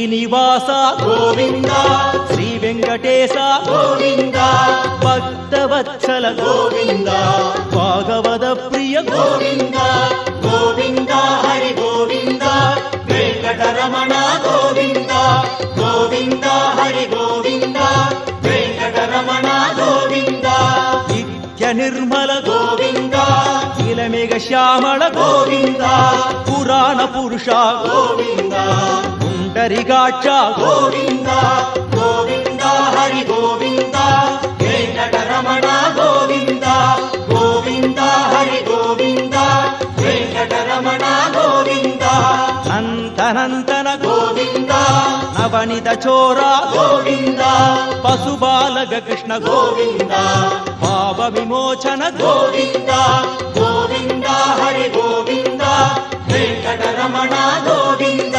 శ్రీనివాస గోవింద శ్రీ వెంకటేశ గోవింద భక్తవత్సల గోవింద భాగవత ప్రియ గోవింద గోవింద హరి గోవింద వెంకటరమణ గోవింద గోవింద హరి గోవింద వెంకటరమణ గోవింద నిత్య నిర్మల గోవింద నీలమేఘ శ్యామళ గోవింద పురాణ పురుష గోవింద పుండరీకాక్ష గోవింద గోవింద హరి గోవింద వెంకటరమణ గోవింద గోవింద హరి గోవింద వెంకటరమణ గోవింద నంతనంతన గోవింద నవనిత చోర గోవింద పశుబాలక కృష్ణ గోవింద పాప విమోచన గోవింద గోవింద హరి గోవింద వెంకటరమణ గోవింద